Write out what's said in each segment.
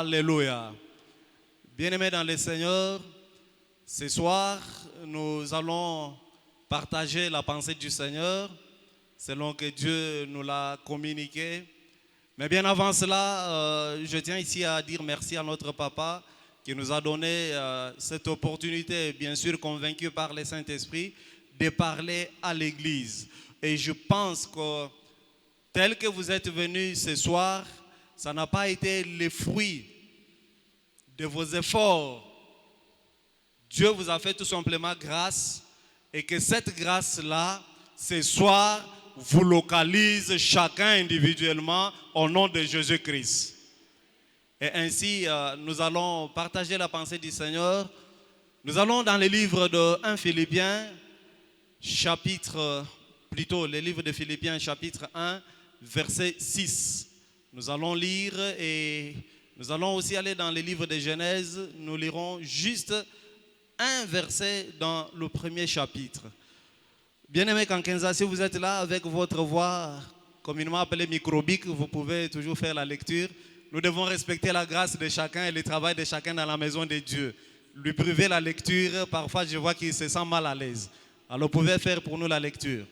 Alléluia. Bien-aimés dans le Seigneur, ce soir, nous allons partager la pensée du Seigneur selon que Dieu nous l'a communiqué. Mais bien avant cela, je tiens ici à dire merci à notre papa qui nous a donné cette opportunité, bien sûr convaincu par le Saint-Esprit, de parler à l'Église. Et je pense que tel que vous êtes venus ce soir, ça n'a pas été le fruit de vos efforts. Dieu vous a fait tout simplement grâce et que cette grâce-là, ce soir, vous localise chacun individuellement au nom de Jésus-Christ. Et ainsi, nous allons partager la pensée du Seigneur. Nous allons dans le livre de 1 Philippiens, le livre de Philippiens, chapitre 1, verset 6. Nous allons lire et nous allons aussi aller dans le livre de Genèse. Nous lirons juste un verset dans le premier chapitre. Bien-aimé Kankenza, si vous êtes là avec votre voix communément appelée microbique, vous pouvez toujours faire la lecture. Nous devons respecter la grâce de chacun et le travail de chacun dans la maison de Dieu. Lui priver la lecture, parfois je vois qu'il se sent mal à l'aise. Alors vous pouvez faire pour nous la lecture.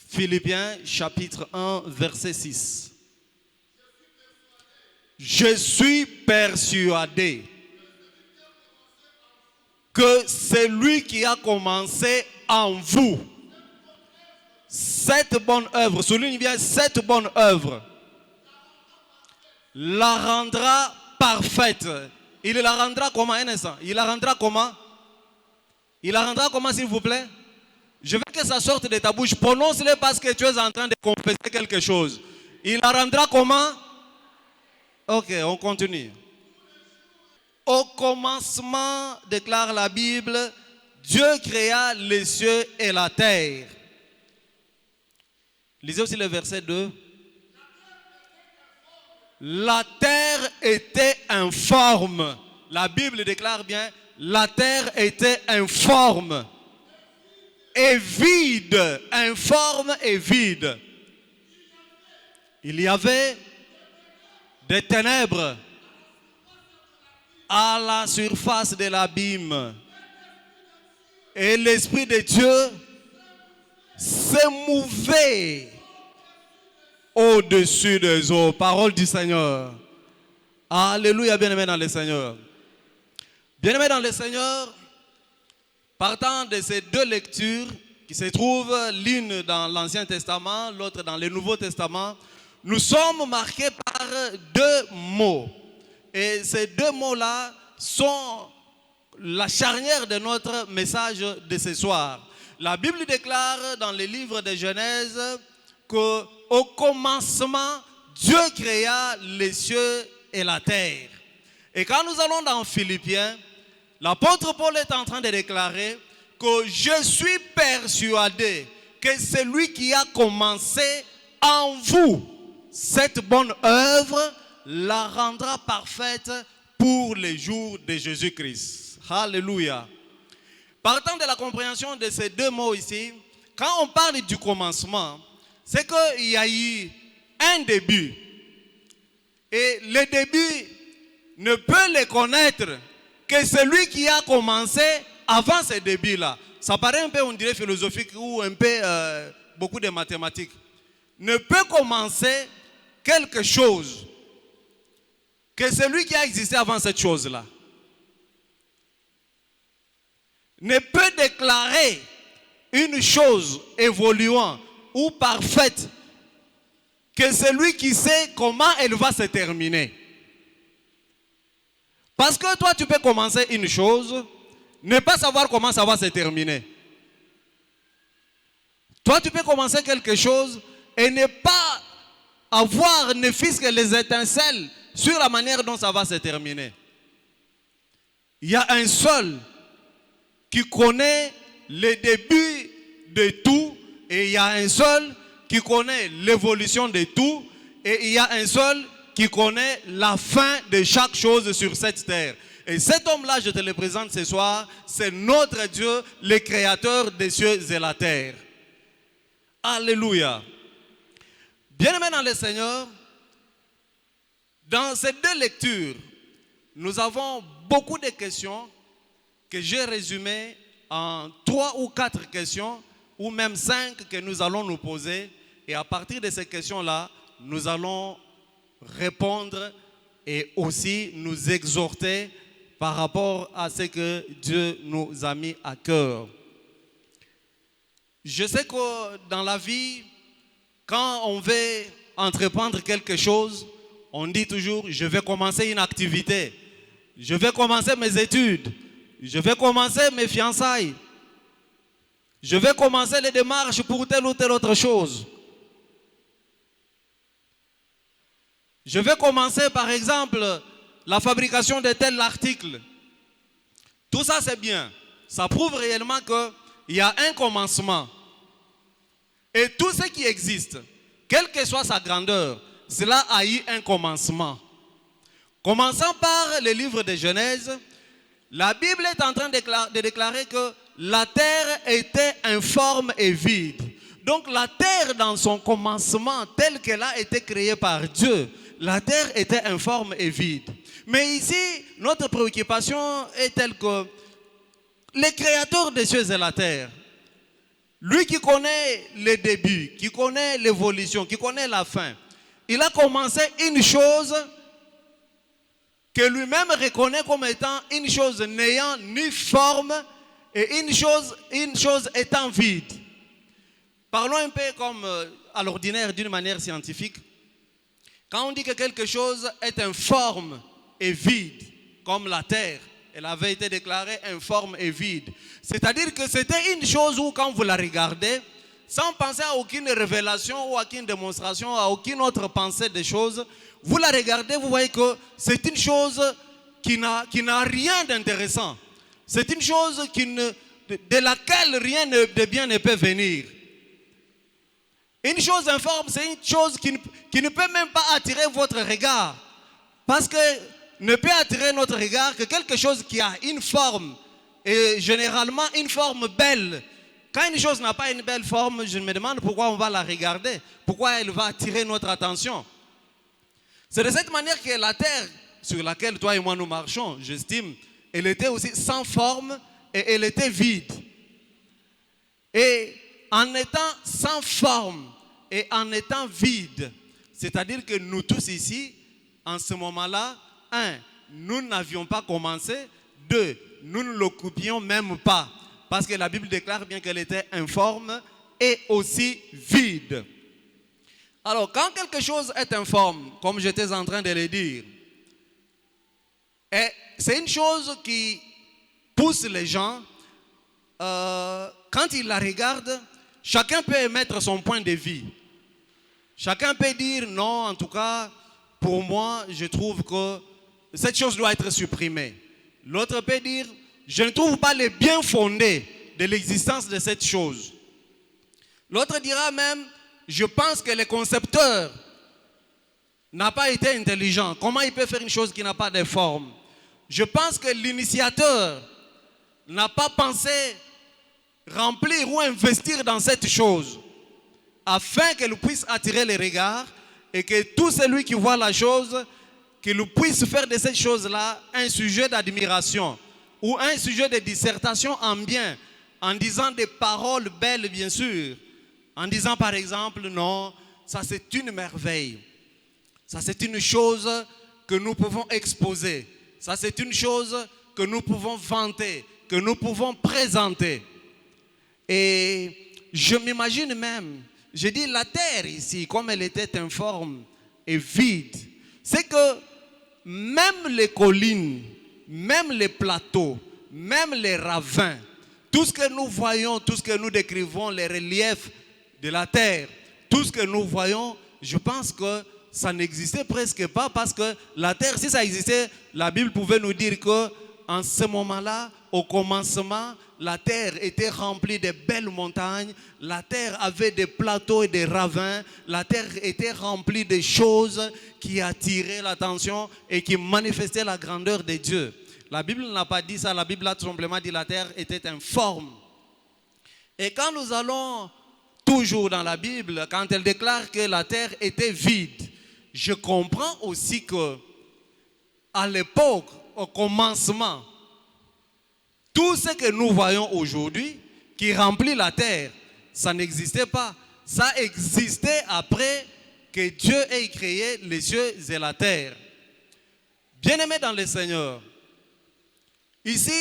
Philippiens chapitre 1 verset 6. Je suis persuadé que celui qui a commencé en vous cette bonne œuvre, souligne bien cette bonne œuvre, la rendra parfaite. Il la rendra comment, un instant? Il la rendra comment? Il la rendra comment, s'il vous plaît? Je veux que ça sorte de ta bouche. Prononce-le parce que tu es en train de confesser quelque chose. Il la rendra comment? Ok, on continue. Au commencement, déclare la Bible, Dieu créa les cieux et la terre. Lisez aussi le verset 2. La terre était informe. La Bible déclare bien, la terre était informe et vide. Informe et vide. Il y avait des ténèbres à la surface de l'abîme. Et l'Esprit de Dieu se mouvait au-dessus des eaux. Parole du Seigneur. Alléluia, bien-aimés dans le Seigneur. Bien-aimés dans le Seigneur, partant de ces deux lectures qui se trouvent l'une dans l'Ancien Testament, l'autre dans le Nouveau Testament, nous sommes marqués par deux mots. Et ces deux mots-là sont la charnière de notre message de ce soir. La Bible déclare dans le livre de Genèse qu'au commencement, Dieu créa les cieux et la terre. Et quand nous allons dans Philippiens, l'apôtre Paul est en train de déclarer que je suis persuadé que celui qui a commencé en vous cette bonne œuvre la rendra parfaite pour les jours de Jésus-Christ. Alléluia. Partant de la compréhension de ces deux mots ici, quand on parle du commencement, c'est qu'il y a eu un début. Et le début ne peut le connaître que celui qui a commencé avant ce début-là. Ça paraît un peu, on dirait, philosophique ou un peu beaucoup de mathématiques. Ne peut commencer quelque chose que celui qui a existé avant cette chose-là. Ne peut déclarer une chose évoluant ou parfaite que celui qui sait comment elle va se terminer. Parce que toi, tu peux commencer une chose, ne pas savoir comment ça va se terminer. Toi, tu peux commencer quelque chose et ne pas avoir ne fût-ce que les étincelles sur la manière dont ça va se terminer. Il y a un seul qui connaît le début de tout et il y a un seul qui connaît l'évolution de tout et il y a un seul qui connaît la fin de chaque chose sur cette terre. Et cet homme-là, je te le présente ce soir, c'est notre Dieu, le créateur des cieux et la terre. Alléluia. Bien-aimés dans le Seigneur, Dans ces deux lectures, nous avons beaucoup de questions que j'ai résumées en 3 ou 4 questions, ou même 5 que nous allons nous poser. Et à partir de ces questions-là, nous allons répondre et aussi nous exhorter par rapport à ce que Dieu nous a mis à cœur. Je sais que dans la vie, quand on veut entreprendre quelque chose, on dit toujours, je vais commencer une activité, je vais commencer mes études, je vais commencer mes fiançailles, je vais commencer les démarches pour telle ou telle autre chose. Je vais commencer par exemple la fabrication de tel article. Tout ça c'est bien. Ça prouve réellement qu'il y a un commencement. Et tout ce qui existe, quelle que soit sa grandeur, cela a eu un commencement. Commençons par le livre de Genèse. La Bible est en train de déclarer que la terre était informe et vide. Donc la terre dans son commencement, telle qu'elle a été créée par Dieu, la terre était informe et vide. Mais ici, notre préoccupation est telle que le créateur des cieux et la terre, lui qui connaît le début, qui connaît l'évolution, qui connaît la fin, il a commencé une chose que lui-même reconnaît comme étant une chose n'ayant ni forme et une chose étant vide. Parlons un peu comme à l'ordinaire d'une manière scientifique. Quand on dit que quelque chose est informe et vide, comme la terre, elle avait été déclarée informe et vide. C'est-à-dire que c'était une chose où quand vous la regardez, sans penser à aucune révélation ou à aucune démonstration, à aucune autre pensée des choses, vous la regardez, vous voyez que c'est une chose qui n'a rien d'intéressant. C'est une chose de laquelle rien de bien ne peut venir. Une chose informe, c'est une chose qui ne peut même pas attirer votre regard. Parce que ne peut attirer notre regard que quelque chose qui a une forme, et généralement une forme belle. Quand une chose n'a pas une belle forme, je me demande pourquoi on va la regarder, pourquoi elle va attirer notre attention. C'est de cette manière que la terre sur laquelle toi et moi nous marchons, j'estime, elle était aussi sans forme et elle était vide. Et en étant sans forme et en étant vide, c'est-à-dire que nous tous ici, en ce moment-là, 1, nous n'avions pas commencé, 2, nous ne l'occupions même pas, parce que la Bible déclare bien qu'elle était informe et aussi vide. Alors, quand quelque chose est informe, comme j'étais en train de le dire, c'est une chose qui pousse les gens, quand ils la regardent, chacun peut émettre son point de vue. Chacun peut dire non, en tout cas, pour moi, je trouve que cette chose doit être supprimée. L'autre peut dire, je ne trouve pas le bien fondé de l'existence de cette chose. L'autre dira même, je pense que le concepteur n'a pas été intelligent. Comment il peut faire une chose qui n'a pas de forme? Je pense que l'initiateur n'a pas pensé remplir ou investir dans cette chose afin qu'elle puisse attirer les regards et que tout celui qui voit la chose, qu'il puisse faire de cette chose-là un sujet d'admiration ou un sujet de dissertation en bien, en disant des paroles belles bien sûr, en disant par exemple, non, ça c'est une merveille, ça c'est une chose que nous pouvons exposer, ça c'est une chose que nous pouvons vanter, que nous pouvons présenter. Et je m'imagine même, je dis la terre ici, comme elle était informe et vide, c'est que même les collines, même les plateaux, même les ravins, tout ce que nous voyons, tout ce que nous décrivons, les reliefs de la terre, tout ce que nous voyons, je pense que ça n'existait presque pas parce que la terre, si ça existait, la Bible pouvait nous dire que en ce moment-là, au commencement, la terre était remplie de belles montagnes, la terre avait des plateaux et des ravins, la terre était remplie de choses qui attiraient l'attention et qui manifestaient la grandeur de Dieu. La Bible n'a pas dit ça, la Bible a tout simplement dit que la terre était informe. Et quand nous allons toujours dans la Bible, quand elle déclare que la terre était vide, je comprends aussi que à l'époque, au commencement, tout ce que nous voyons aujourd'hui, qui remplit la terre, ça n'existait pas. Ça existait après que Dieu ait créé les cieux et la terre. Bien-aimés dans le Seigneur, ici,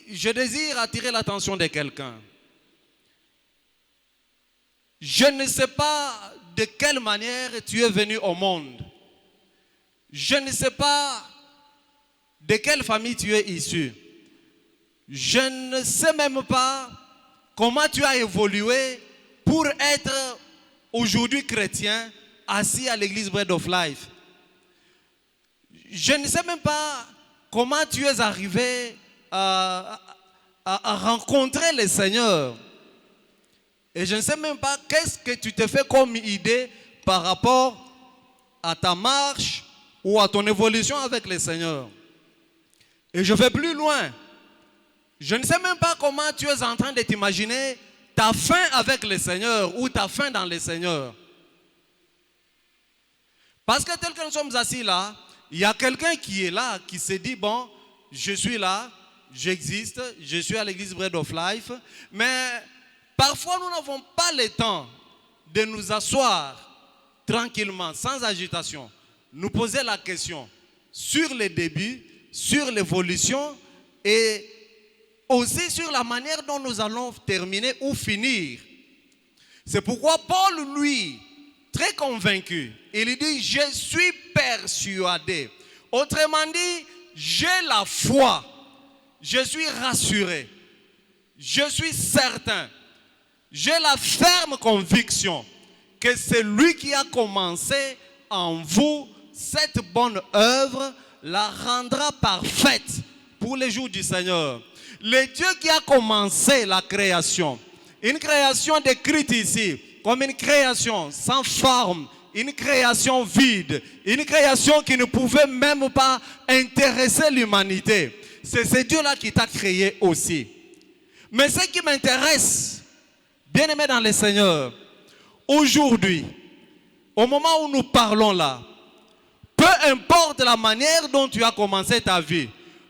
je désire attirer l'attention de quelqu'un. Je ne sais pas de quelle manière tu es venu au monde. Je ne sais pas de quelle famille tu es issu. Je ne sais même pas comment tu as évolué pour être aujourd'hui chrétien, assis à l'église Bread of Life. Je ne sais même pas comment tu es arrivé à rencontrer le Seigneur. Et je ne sais même pas qu'est-ce que tu te fais comme idée par rapport à ta marche ou à ton évolution avec le Seigneur. Et je vais plus loin. Je ne sais même pas comment tu es en train de t'imaginer ta fin avec le Seigneur ou ta fin dans le Seigneur. Parce que tel que nous sommes assis là, il y a quelqu'un qui est là, qui se dit, bon, je suis là, j'existe, je suis à l'église Bread of Life, mais parfois nous n'avons pas le temps de nous asseoir tranquillement, sans agitation, nous poser la question sur les débuts, sur l'évolution et aussi sur la manière dont nous allons terminer ou finir. C'est pourquoi Paul, lui, très convaincu, il dit, je suis persuadé. Autrement dit, j'ai la foi, je suis rassuré, je suis certain, j'ai la ferme conviction que c'est lui qui a commencé en vous cette bonne œuvre, la rendra parfaite pour les jours du Seigneur. Le Dieu qui a commencé la création, une création décrite ici comme une création sans forme, une création vide, une création qui ne pouvait même pas intéresser l'humanité. C'est ce Dieu-là qui t'a créé aussi. Mais ce qui m'intéresse, bien-aimé dans le Seigneur, aujourd'hui, au moment où nous parlons là, peu importe la manière dont tu as commencé ta vie,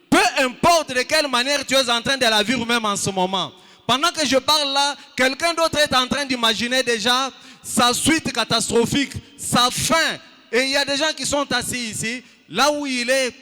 peu importe de quelle manière tu es en train de la vivre même en ce moment, pendant que je parle là, quelqu'un d'autre est en train d'imaginer déjà sa suite catastrophique, sa fin. Et il y a des gens qui sont assis ici, là où il est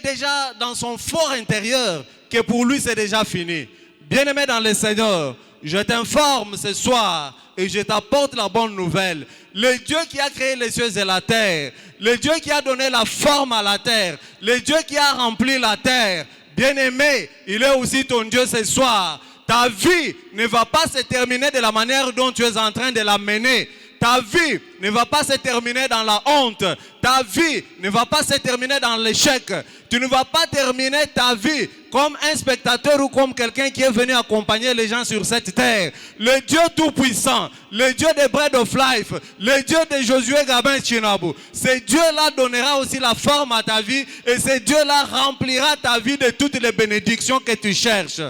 déjà dans son fort intérieur, que pour lui c'est déjà fini. Bien-aimé dans le Seigneur, je t'informe ce soir et je t'apporte la bonne nouvelle. Le Dieu qui a créé les cieux et la terre, le Dieu qui a donné la forme à la terre, le Dieu qui a rempli la terre, bien-aimé, il est aussi ton Dieu ce soir. Ta vie ne va pas se terminer de la manière dont tu es en train de la mener. Ta vie ne va pas se terminer dans la honte. Ta vie ne va pas se terminer dans l'échec. Tu ne vas pas terminer ta vie comme un spectateur ou comme quelqu'un qui est venu accompagner les gens sur cette terre. Le Dieu Tout-Puissant, le Dieu de Bread of Life, le Dieu de Josué Gabin Chinabu, ce Dieu-là donnera aussi la forme à ta vie et ce Dieu-là remplira ta vie de toutes les bénédictions que tu cherches.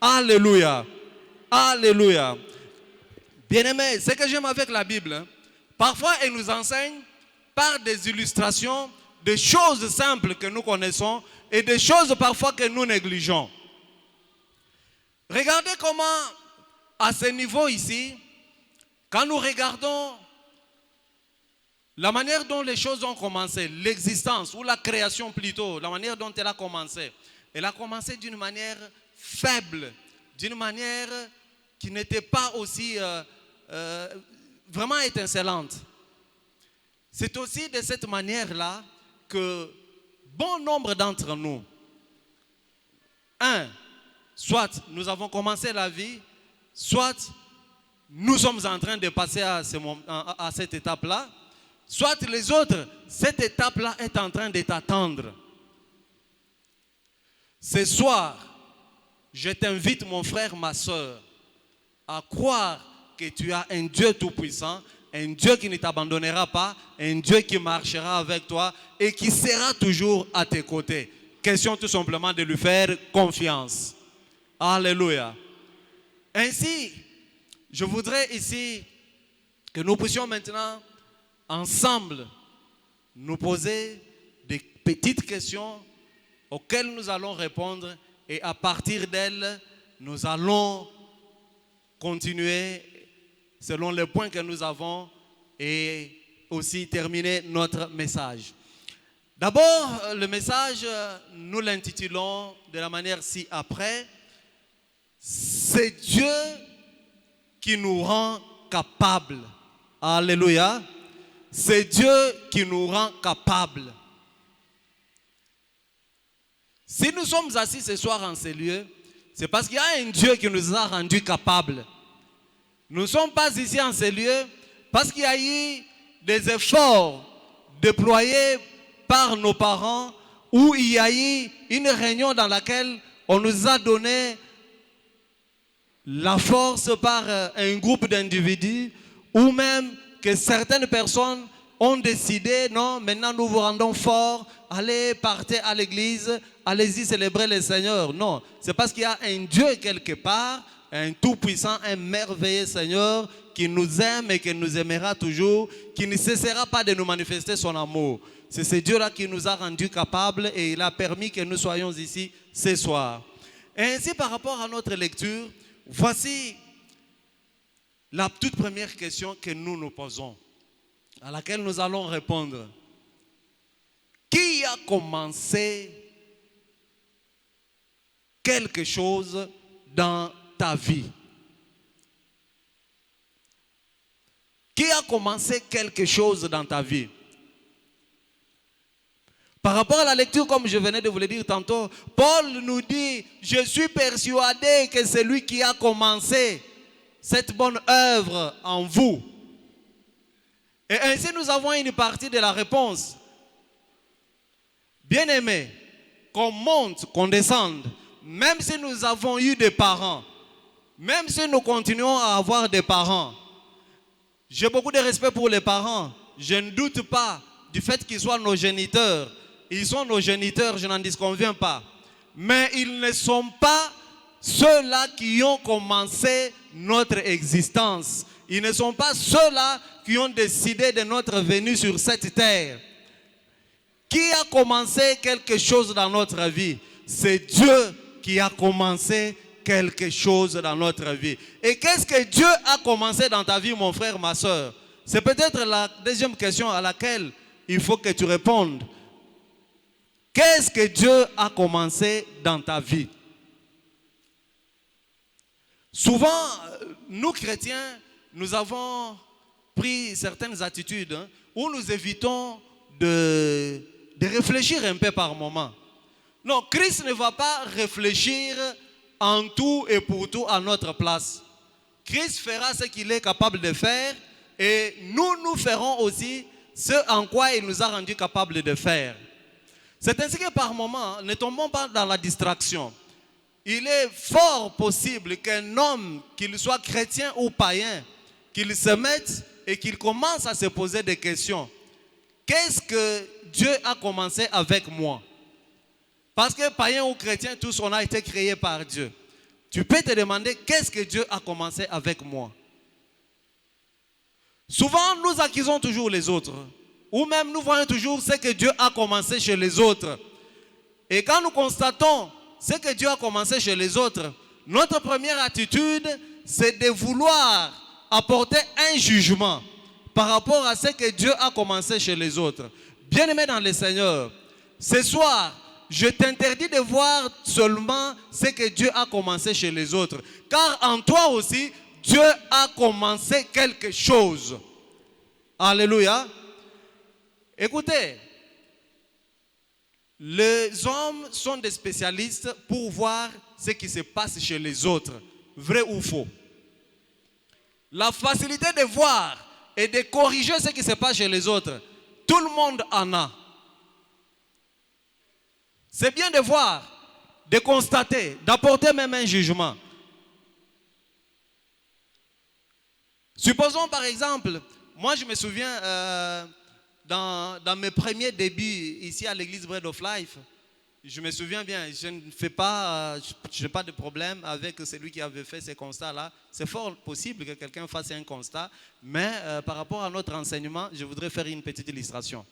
Alléluia. Alléluia. Bien-aimés, ce que j'aime avec la Bible, parfois elle nous enseigne par des illustrations, des choses simples que nous connaissons et des choses parfois que nous négligeons. Regardez comment, à ce niveau ici, quand nous regardons la manière dont les choses ont commencé, l'existence ou la création plutôt, la manière dont elle a commencé d'une manière faible, d'une manière qui n'était pas aussi vraiment étincelante. C'est aussi de cette manière-là que bon nombre d'entre nous, soit nous avons commencé la vie, soit nous sommes en train de passer à cette étape-là, soit les autres, cette étape-là est en train de t'attendre. Ce soir, je t'invite, mon frère, ma soeur, à croire que tu as un Dieu tout-puissant, un Dieu qui ne t'abandonnera pas, un Dieu qui marchera avec toi et qui sera toujours à tes côtés. Question tout simplement de lui faire confiance. Alléluia. Ainsi, je voudrais ici que nous puissions maintenant ensemble nous poser des petites questions auxquelles nous allons répondre et à partir d'elles, nous allons continuer selon les points que nous avons et aussi terminer notre message. D'abord, le message, nous l'intitulons de la manière ci-après. C'est Dieu qui nous rend capables. Alléluia. C'est Dieu qui nous rend capables. Si nous sommes assis ce soir en ces lieux, c'est parce qu'il y a un Dieu qui nous a rendus capables. Nous ne sommes pas ici en ces lieux parce qu'il y a eu des efforts déployés par nos parents où il y a eu une réunion dans laquelle on nous a donné la force par un groupe d'individus ou même que certaines personnes ont décidé, non, maintenant nous vous rendons forts, allez, partez à l'église, allez-y célébrer le Seigneur. Non, c'est parce qu'il y a un Dieu quelque part, un tout-puissant, un merveilleux Seigneur qui nous aime et qui nous aimera toujours, qui ne cessera pas de nous manifester son amour. C'est ce Dieu-là qui nous a rendus capables et il a permis que nous soyons ici ce soir. Et ainsi, par rapport à notre lecture, voici la toute première question que nous nous posons, à laquelle nous allons répondre. Qui a commencé quelque chose dans ta vie? Qui a commencé quelque chose dans ta vie? Par rapport à la lecture, comme je venais de vous le dire tantôt, Paul nous dit, je suis persuadé que c'est lui qui a commencé cette bonne œuvre en vous. Et ainsi nous avons une partie de la réponse. Bien-aimés, qu'on monte, qu'on descende, même si nous avons eu des parents, même si nous continuons à avoir des parents, j'ai beaucoup de respect pour les parents. Je ne doute pas du fait qu'ils soient nos géniteurs. Ils sont nos géniteurs, je n'en disconviens pas. Mais ils ne sont pas ceux-là qui ont commencé notre existence. Ils ne sont pas ceux-là qui ont décidé de notre venue sur cette terre. Qui a commencé quelque chose dans notre vie? C'est Dieu qui a commencé quelque chose dans notre vie. Et qu'est-ce que Dieu a commencé dans ta vie, mon frère, ma soeur? C'est peut-être la deuxième question à laquelle il faut que tu répondes. Qu'est-ce que Dieu a commencé dans ta vie? Souvent, nous chrétiens, nous avons pris certaines attitudes où nous évitons de réfléchir un peu par moment. Non, Christ ne va pas réfléchir en tout et pour tout à notre place. Christ fera ce qu'il est capable de faire et nous ferons aussi ce en quoi il nous a rendus capables de faire. C'est ainsi que par moment, ne tombons pas dans la distraction. Il est fort possible qu'un homme, qu'il soit chrétien ou païen, qu'il se mette et qu'il commence à se poser des questions. Qu'est-ce que Dieu a commencé avec moi? Parce que païen ou chrétien, tous on a été créés par Dieu. Tu peux te demander qu'est-ce que Dieu a commencé avec moi? Souvent, nous accusons toujours les autres. Ou même nous voyons toujours ce que Dieu a commencé chez les autres. Et quand nous constatons ce que Dieu a commencé chez les autres, notre première attitude, c'est de vouloir apporter un jugement par rapport à ce que Dieu a commencé chez les autres. Bien-aimé dans le Seigneur, ce soir, je t'interdis de voir seulement ce que Dieu a commencé chez les autres. Car en toi aussi, Dieu a commencé quelque chose. Alléluia. Écoutez, les hommes sont des spécialistes pour voir ce qui se passe chez les autres, vrai ou faux. La facilité de voir et de corriger ce qui se passe chez les autres, tout le monde en a. C'est bien de voir, de constater, d'apporter même un jugement. Supposons par exemple, moi je me souviens dans mes premiers débuts ici à l'église Bread of Life, je me souviens bien, je n'ai pas de problème avec celui qui avait fait ces constats-là. C'est fort possible que quelqu'un fasse un constat, mais par rapport à notre enseignement, je voudrais faire une petite illustration.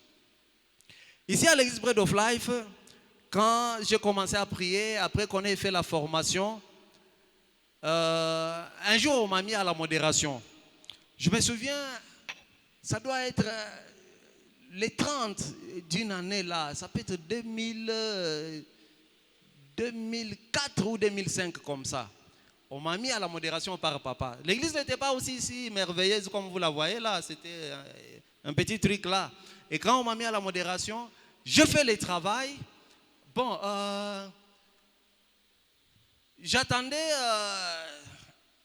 Ici à l'église Bread of Life, quand j'ai commencé à prier, après qu'on ait fait la formation, un jour on m'a mis à la modération. Je me souviens, ça doit être les 30 d'une année là, ça peut être 2004 ou 2005 comme ça. On m'a mis à la modération par papa. L'église n'était pas aussi si merveilleuse comme vous la voyez là, c'était un petit truc là. Et quand on m'a mis à la modération, je fais le travail. Bon, j'attendais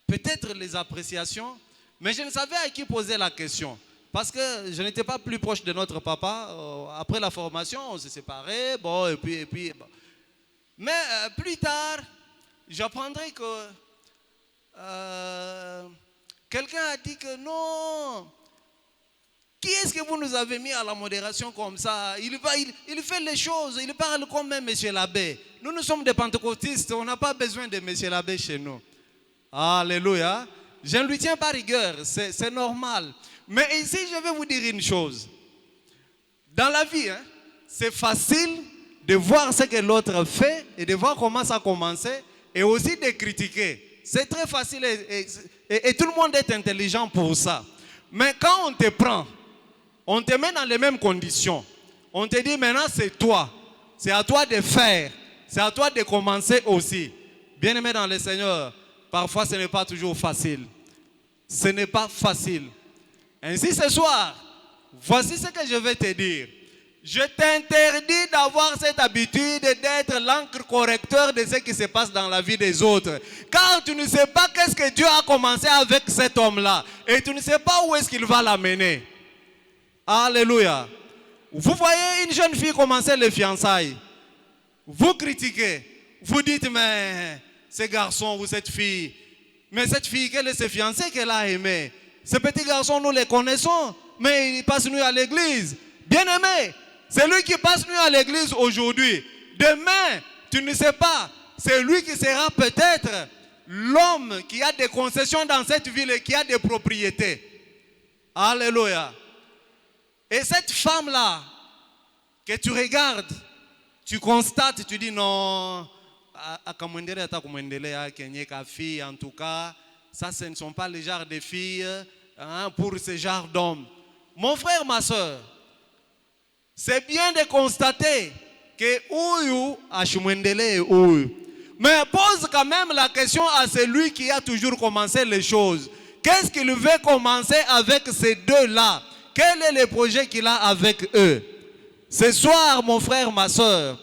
peut-être les appréciations, mais je ne savais à qui poser la question. Parce que je n'étais pas plus proche de notre papa. Après la formation, on s'est séparés. Bon, et puis bon. Mais plus tard, j'apprendrai que quelqu'un a dit que non. Qui est-ce que vous nous avez mis à la modération comme ça? Il fait les choses, il parle comme même monsieur l'abbé. Nous sommes des pentecôtistes, on n'a pas besoin de monsieur l'abbé chez nous. Alléluia. Je ne lui tiens pas rigueur, c'est normal. Mais ici, je vais vous dire une chose. Dans la vie, c'est facile de voir ce que l'autre fait et de voir comment ça a commencé et aussi de critiquer. C'est très facile et tout le monde est intelligent pour ça. Mais quand on te prend, on te met dans les mêmes conditions. On te dit maintenant c'est toi. C'est à toi de faire. C'est à toi de commencer aussi. Bien-aimé dans le Seigneur, parfois ce n'est pas toujours facile. Ce n'est pas facile. Ainsi ce soir, voici ce que je vais te dire. Je t'interdis d'avoir cette habitude d'être l'encre correcteur de ce qui se passe dans la vie des autres. Car tu ne sais pas qu'est-ce que Dieu a commencé avec cet homme-là. Et tu ne sais pas où est-ce qu'il va l'amener. Alléluia. Vous voyez une jeune fille commencer les fiançailles. Vous critiquez. Vous dites, mais ce garçon ou cette fille, mais cette fille, quelle est ce fiancé qu'elle a aimé? Ces petits garçons, nous les connaissons, mais ils passent nuit à l'église. Bien-aimé, c'est lui qui passe nuit à l'église aujourd'hui. Demain, tu ne sais pas, c'est lui qui sera peut-être l'homme qui a des concessions dans cette ville et qui a des propriétés. Alléluia. Et cette femme-là, que tu regardes, tu constates, tu dis non, en tout cas, ça ce ne sont pas les genres de filles pour ce genre d'hommes. Mon frère, ma soeur, c'est bien de constater que Ouyou a Chumendele Ouyou. Mais pose quand même la question à celui qui a toujours commencé les choses. Qu'est-ce qu'il veut commencer avec ces deux-là? Quel est le projet qu'il a avec eux? Ce soir, mon frère, ma soeur,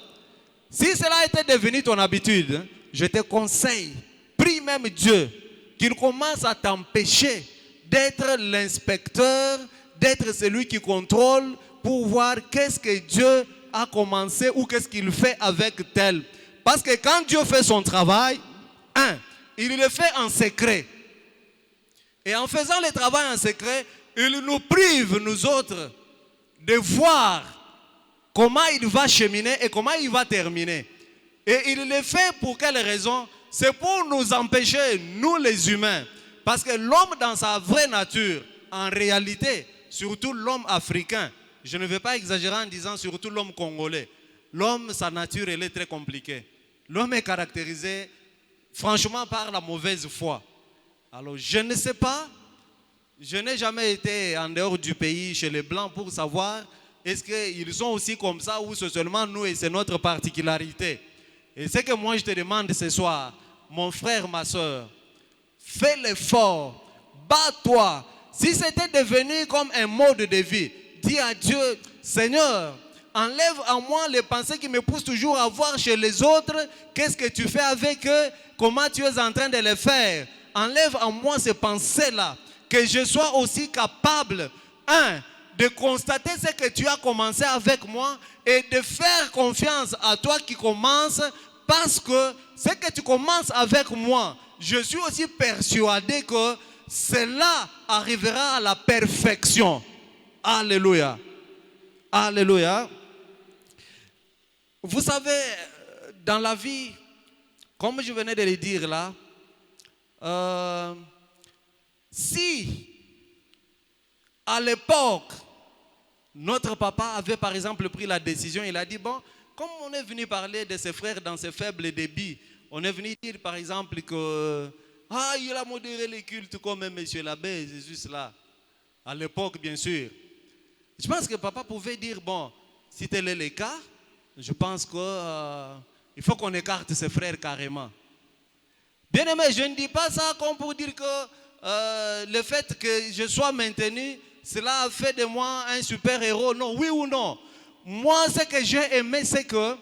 si cela était devenu ton habitude, je te conseille, prie même Dieu, qu'il commence à t'empêcher d'être l'inspecteur, d'être celui qui contrôle pour voir qu'est-ce que Dieu a commencé ou qu'est-ce qu'il fait avec tel. Parce que quand Dieu fait son travail, il le fait en secret. Et en faisant le travail en secret, il nous prive, nous autres, de voir comment il va cheminer et comment il va terminer. Et il le fait pour quelle raison? C'est pour nous empêcher, nous les humains. Parce que l'homme dans sa vraie nature, en réalité, surtout l'homme africain, je ne vais pas exagérer en disant surtout l'homme congolais. L'homme, sa nature, elle est très compliquée. L'homme est caractérisé, franchement, par la mauvaise foi. Alors, je ne sais pas, je n'ai jamais été en dehors du pays chez les Blancs pour savoir est-ce qu'ils sont aussi comme ça ou c'est seulement nous et c'est notre particularité. Et ce que moi je te demande ce soir, mon frère, ma soeur, fais l'effort, bats-toi. Si c'était devenu comme un mode de vie, dis à Dieu, Seigneur, enlève en moi les pensées qui me poussent toujours à voir chez les autres qu'est-ce que tu fais avec eux, comment tu es en train de les faire. Enlève en moi ces pensées-là, que je sois aussi capable, de constater ce que tu as commencé avec moi et de faire confiance à toi qui commence, parce que ce que tu commences avec moi, je suis aussi persuadé que cela arrivera à la perfection. Alléluia. Alléluia. Vous savez, dans la vie, comme je venais de le dire là, si à l'époque, Notre papa avait par exemple pris la décision, il a dit, bon, comme on est venu parler de ses frères dans ses faibles débits, on est venu dire par exemple que, il a modéré les cultes comme M. l'abbé, c'est juste là. À l'époque, bien sûr. Je pense que papa pouvait dire, bon, si tel est le cas, je pense qu'il faut qu'on écarte ses frères carrément. Bien aimé, je ne dis pas ça comme pour dire que le fait que je sois maintenu, cela a fait de moi un super héros. Non, oui ou non. Moi, ce que j'ai aimé, c'est que,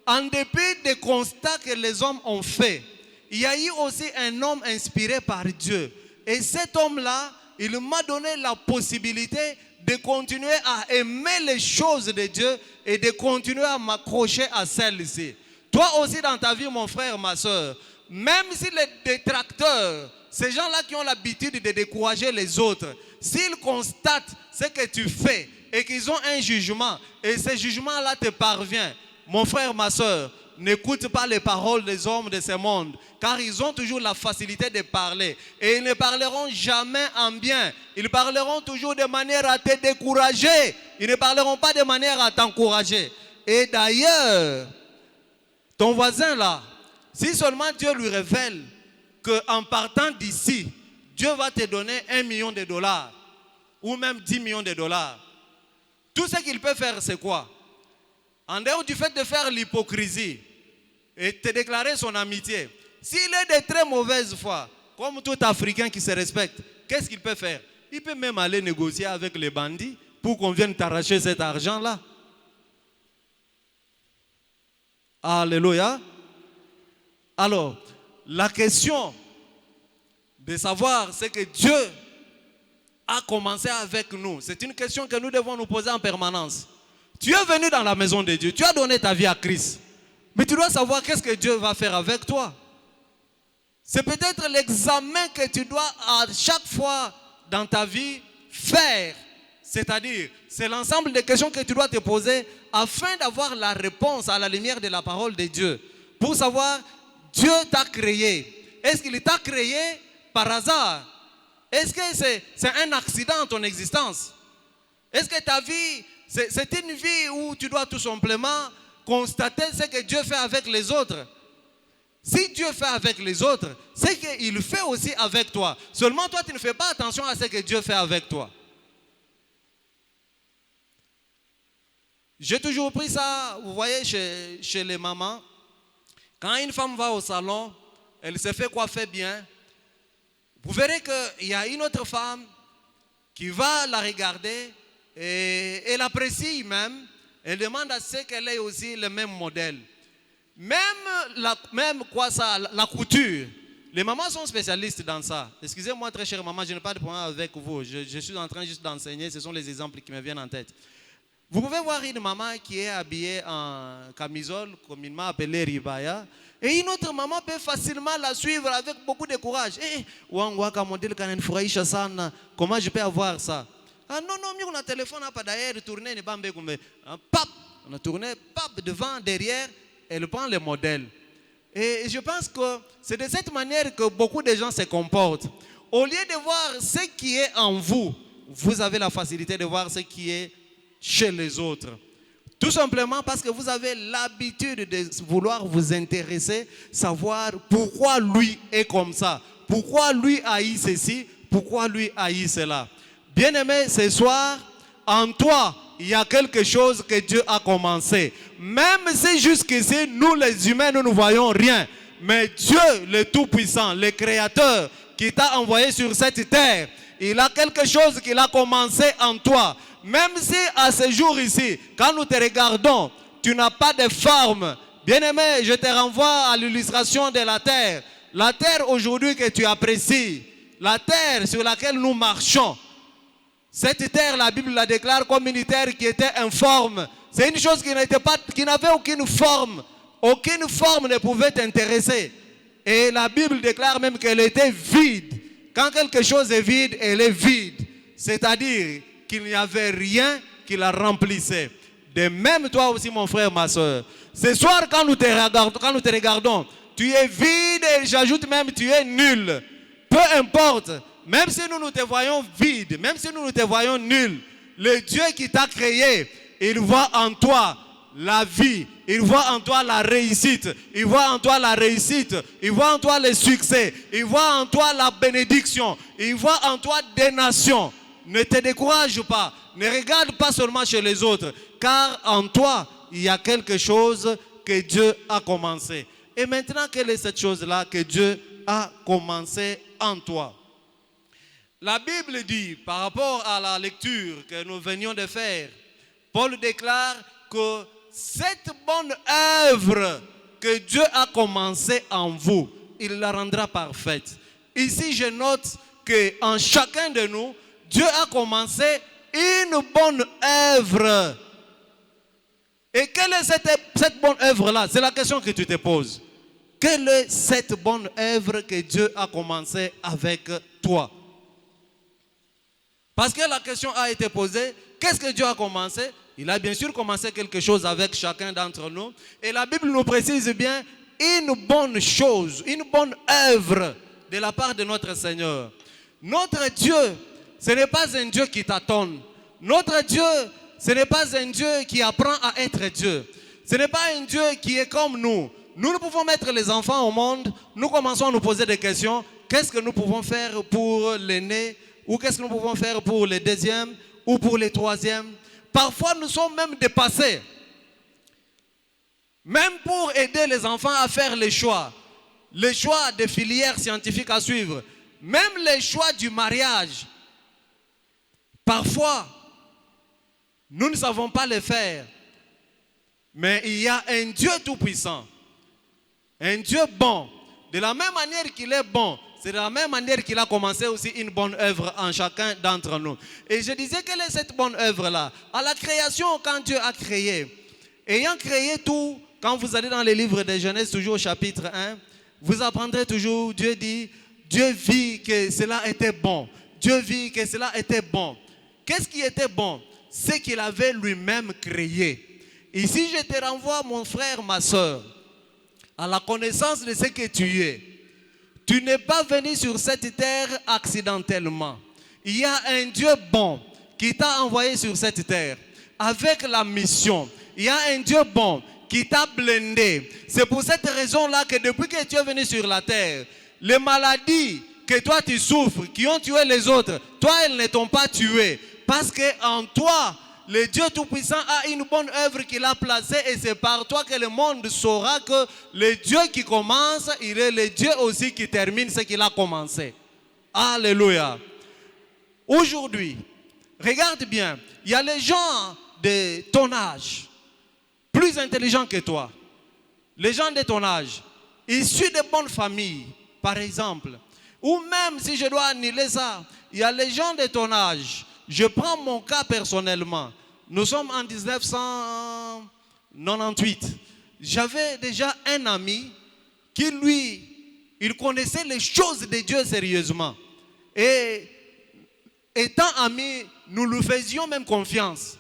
en dépit des constats que les hommes ont faits, il y a eu aussi un homme inspiré par Dieu. Et cet homme-là, il m'a donné la possibilité de continuer à aimer les choses de Dieu et de continuer à m'accrocher à celles-ci. Toi aussi dans ta vie, mon frère, ma soeur, même si les détracteurs, ces gens-là qui ont l'habitude de décourager les autres, s'ils constatent ce que tu fais et qu'ils ont un jugement, et ce jugement-là te parvient, mon frère, ma soeur, n'écoute pas les paroles des hommes de ce monde, car ils ont toujours la facilité de parler. Et ils ne parleront jamais en bien. Ils parleront toujours de manière à te décourager. Ils ne parleront pas de manière à t'encourager. Et d'ailleurs, ton voisin là, si seulement Dieu lui révèle qu'en partant d'ici, Dieu va te donner $1 million ou même 10 millions de dollars. Tout ce qu'il peut faire, c'est quoi? En dehors du fait de faire l'hypocrisie et te déclarer son amitié, s'il est de très mauvaise foi, comme tout Africain qui se respecte, qu'est-ce qu'il peut faire? Il peut même aller négocier avec les bandits pour qu'on vienne t'arracher cet argent-là. Alléluia. Alors, la question de savoir ce que Dieu a commencé avec nous, c'est une question que nous devons nous poser en permanence. Tu es venu dans la maison de Dieu, tu as donné ta vie à Christ, mais tu dois savoir qu'est-ce que Dieu va faire avec toi. C'est peut-être l'examen que tu dois à chaque fois dans ta vie faire. C'est-à-dire, c'est l'ensemble des questions que tu dois te poser afin d'avoir la réponse à la lumière de la parole de Dieu. Pour savoir, Dieu t'a créé. Est-ce qu'il t'a créé par hasard? Est-ce que c'est un accident dans ton existence? Est-ce que ta vie, c'est une vie où tu dois tout simplement constater ce que Dieu fait avec les autres? Si Dieu fait avec les autres, c'est qu'il fait aussi avec toi. Seulement toi, tu ne fais pas attention à ce que Dieu fait avec toi. J'ai toujours pris ça, vous voyez, chez les mamans. Quand une femme va au salon, elle se fait coiffer bien. Vous verrez qu'il y a une autre femme qui va la regarder et elle apprécie même. Elle demande à ce qu'elle ait aussi le même modèle. Même la couture. Les mamans sont spécialistes dans ça. Excusez-moi très chère maman, je n'ai pas de problème avec vous. Je suis en train juste d'enseigner, ce sont les exemples qui me viennent en tête. Vous pouvez voir une maman qui est habillée en camisole, communément appelée ribaya, et une autre maman peut facilement la suivre avec beaucoup de courage. Comment je peux avoir ça? Ah non, on a un téléphone d'ailleurs, tourné, pap, on a tourné, pap, devant, derrière, elle prend le modèle. Et je pense que c'est de cette manière que beaucoup de gens se comportent. Au lieu de voir ce qui est en vous, vous avez la facilité de voir ce qui est chez les autres. Tout simplement parce que vous avez l'habitude de vouloir vous intéresser, savoir pourquoi lui est comme ça, pourquoi lui haït ceci, pourquoi lui haït cela. Bien-aimé, ce soir, en toi, il y a quelque chose que Dieu a commencé. Même si jusqu'ici, nous les humains, nous ne voyons rien. Mais Dieu, le Tout-Puissant, le Créateur, qui t'a envoyé sur cette terre, il a quelque chose qu'il a commencé en toi. Même si à ce jour ici, quand nous te regardons, tu n'as pas de forme. Bien-aimé, je te renvoie à l'illustration de la terre. La terre aujourd'hui que tu apprécies, la terre sur laquelle nous marchons. Cette terre, la Bible la déclare comme une terre qui était informe. C'est une chose qui n'avait aucune forme. Aucune forme ne pouvait t'intéresser. Et la Bible déclare même qu'elle était vide. Quand quelque chose est vide, elle est vide. C'est-à-dire qu'il n'y avait rien qui la remplissait. De même toi aussi mon frère, ma soeur. Ce soir quand nous te regardons, tu es vide et j'ajoute même tu es nul. Peu importe, même si nous te voyons vide, même si nous te voyons nul, le Dieu qui t'a créé, il voit en toi la vie, il voit en toi la réussite, il voit en toi la réussite, il voit en toi le succès, il voit en toi la bénédiction, il voit en toi des nations. Ne te décourage pas, ne regarde pas seulement chez les autres, car en toi, il y a quelque chose que Dieu a commencé. Et maintenant, quelle est cette chose-là que Dieu a commencé en toi? La Bible dit, par rapport à la lecture que nous venions de faire, Paul déclare que cette bonne œuvre que Dieu a commencée en vous, il la rendra parfaite. Ici, je note qu'en chacun de nous, Dieu a commencé une bonne œuvre. Et quelle est cette bonne œuvre-là? C'est la question que tu te poses. Quelle est cette bonne œuvre que Dieu a commencé avec toi? Parce que la question a été posée, qu'est-ce que Dieu a commencé? Il a bien sûr commencé quelque chose avec chacun d'entre nous. Et la Bible nous précise bien une bonne chose, une bonne œuvre de la part de notre Seigneur. Notre Dieu, ce n'est pas un Dieu qui tâtonne. Notre Dieu, ce n'est pas un Dieu qui apprend à être Dieu. Ce n'est pas un Dieu qui est comme nous. Nous pouvons mettre les enfants au monde, nous commençons à nous poser des questions. Qu'est-ce que nous pouvons faire pour l'aîné? Ou qu'est-ce que nous pouvons faire pour les deuxièmes? Ou pour les troisièmes? Parfois, nous sommes même dépassés. Même pour aider les enfants à faire les choix des filières scientifiques à suivre, même les choix du mariage. Parfois, nous ne savons pas les faire. Mais il y a un Dieu tout-puissant, un Dieu bon. De la même manière qu'il est bon, c'est de la même manière qu'il a commencé aussi une bonne œuvre en chacun d'entre nous. Et je disais, quelle est cette bonne œuvre-là? À la création, quand Dieu a créé, ayant créé tout, quand vous allez dans les livres de Genèse, toujours au chapitre 1, vous apprendrez toujours, Dieu dit, Dieu vit que cela était bon. Dieu vit que cela était bon. Qu'est-ce qui était bon? C'est qu'il avait lui-même créé. Ici, je te renvoie, mon frère, ma soeur, à la connaissance de ce que tu es. Tu n'es pas venu sur cette terre accidentellement. Il y a un Dieu bon qui t'a envoyé sur cette terre avec la mission. Il y a un Dieu bon qui t'a blindé. C'est pour cette raison-là que depuis que tu es venu sur la terre, les maladies que toi tu souffres, qui ont tué les autres, toi elles ne t'ont pas tué. Parce qu'en toi, le Dieu Tout-Puissant a une bonne œuvre qu'il a placée et c'est par toi que le monde saura que le Dieu qui commence, il est le Dieu aussi qui termine ce qu'il a commencé. Alléluia. Aujourd'hui, regarde bien, il y a les gens de ton âge, plus intelligents que toi. Les gens de ton âge, issus de bonnes familles, par exemple. Ou même si je dois annuler ça, il y a les gens de ton âge. Je prends mon cas personnellement. Nous sommes en 1998. J'avais déjà un ami qui, lui, il connaissait les choses de Dieu sérieusement. Et étant amis, nous lui faisions même confiance.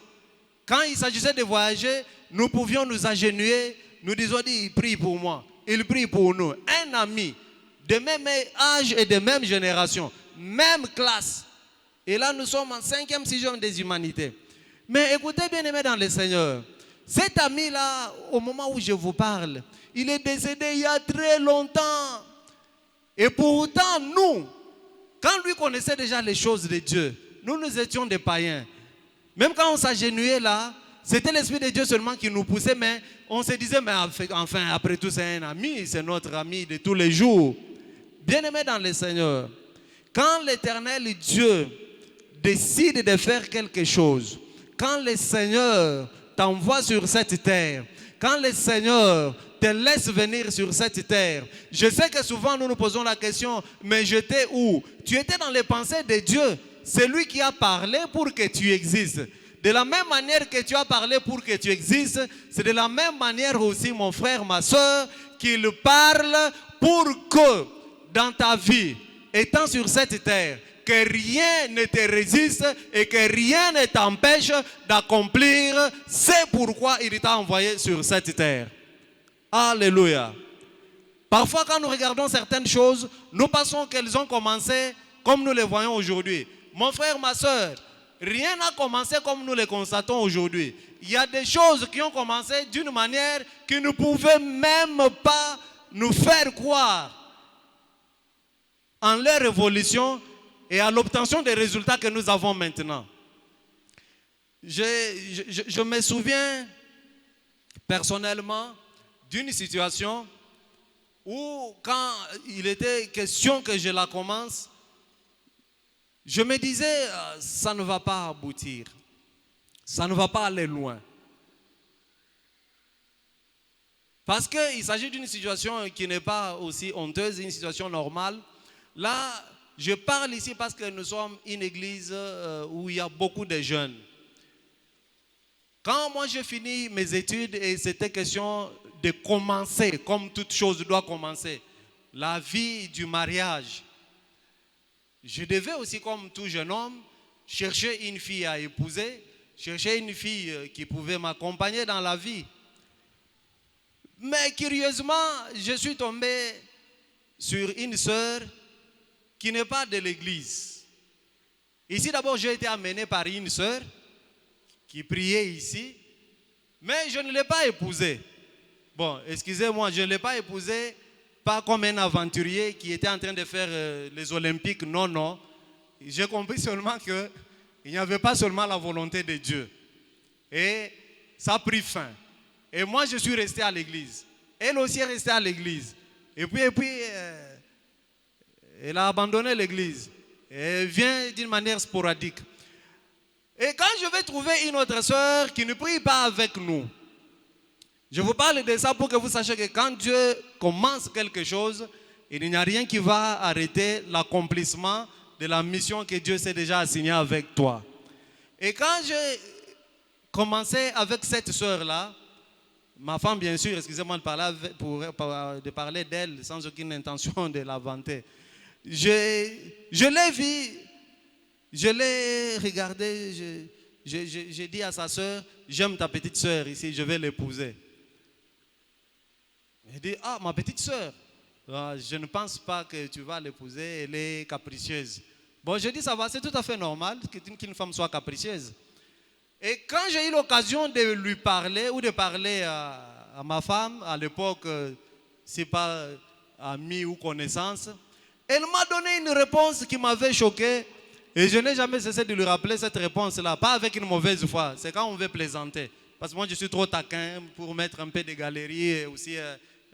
Quand il s'agissait de voyager, nous pouvions nous agenouiller. Nous disions, il prie pour moi. Il prie pour nous. Un ami de même âge et de même génération, même classe. Et là, nous sommes en 5e, 6e des humanités. Mais écoutez, bien aimé dans le Seigneur, cet ami-là, au moment où je vous parle, il est décédé il y a très longtemps. Et pourtant, nous, quand lui connaissait déjà les choses de Dieu, nous étions des païens. Même quand on s'agenouillait là, c'était l'Esprit de Dieu seulement qui nous poussait, mais on se disait, mais enfin, après tout, c'est un ami, c'est notre ami de tous les jours. Bien aimé dans le Seigneur, quand l'Éternel Dieu décide de faire quelque chose, quand le Seigneur t'envoie sur cette terre, quand le Seigneur te laisse venir sur cette terre, je sais que souvent nous nous posons la question, mais j'étais où? Tu étais dans les pensées de Dieu. C'est lui qui a parlé pour que tu existes. De la même manière que tu as parlé pour que tu existes, c'est de la même manière aussi, mon frère, ma soeur, qu'il parle pour que dans ta vie, étant sur cette terre, que rien ne te résiste et que rien ne t'empêche d'accomplir c'est pourquoi il t'a envoyé sur cette terre. Alléluia. Parfois quand nous regardons certaines choses, nous pensons qu'elles ont commencé comme nous les voyons aujourd'hui. Mon frère, ma soeur, rien n'a commencé comme nous le constatons aujourd'hui. Il y a des choses qui ont commencé d'une manière qui ne pouvaient même pas nous faire croire en leur évolution et à l'obtention des résultats que nous avons maintenant. Je me souviens personnellement d'une situation où quand il était question que je la commence, je me disais, ça ne va pas aboutir, ça ne va pas aller loin. Parce qu'il s'agit d'une situation qui n'est pas aussi honteuse, une situation normale. Là, je parle ici parce que nous sommes une église où il y a beaucoup de jeunes. Quand moi j'ai fini mes études et c'était question de commencer, comme toute chose doit commencer, la vie du mariage, je devais aussi, comme tout jeune homme, chercher une fille à épouser, chercher une fille qui pouvait m'accompagner dans la vie. Mais curieusement, je suis tombé sur une sœur qui n'est pas de l'église. Ici d'abord, j'ai été amené par une sœur qui priait ici, mais je ne l'ai pas épousée. Bon, excusez-moi, je ne l'ai pas épousée pas comme un aventurier qui était en train de faire les Olympiques. Non, non. J'ai compris seulement qu'il n'y avait pas seulement la volonté de Dieu. Et ça a pris fin. Et moi, je suis resté à l'église. Elle aussi est restée à l'église. Et puis elle a abandonné l'église. Elle vient d'une manière sporadique. Et quand je vais trouver une autre sœur qui ne prie pas avec nous, je vous parle de ça pour que vous sachiez que quand Dieu commence quelque chose, il n'y a rien qui va arrêter l'accomplissement de la mission que Dieu s'est déjà assignée avec toi. Et quand j'ai commencé avec cette sœur-là, ma femme bien sûr, excusez-moi de parler d'elle sans aucune intention de la vanter, je l'ai vue, je l'ai regardée, j'ai dit à sa sœur, j'aime ta petite sœur ici, je vais l'épouser. Elle dit, ah, ma petite sœur, je ne pense pas que tu vas l'épouser, elle est capricieuse. Bon, je dis, ça va, c'est tout à fait normal qu'une femme soit capricieuse. Et quand j'ai eu l'occasion de lui parler ou de parler à ma femme, à l'époque, c'est pas amie ou connaissance, elle m'a donné une réponse qui m'avait choqué et je n'ai jamais cessé de lui rappeler cette réponse-là, pas avec une mauvaise foi, c'est quand on veut plaisanter. Parce que moi je suis trop taquin pour mettre un peu de galerie et aussi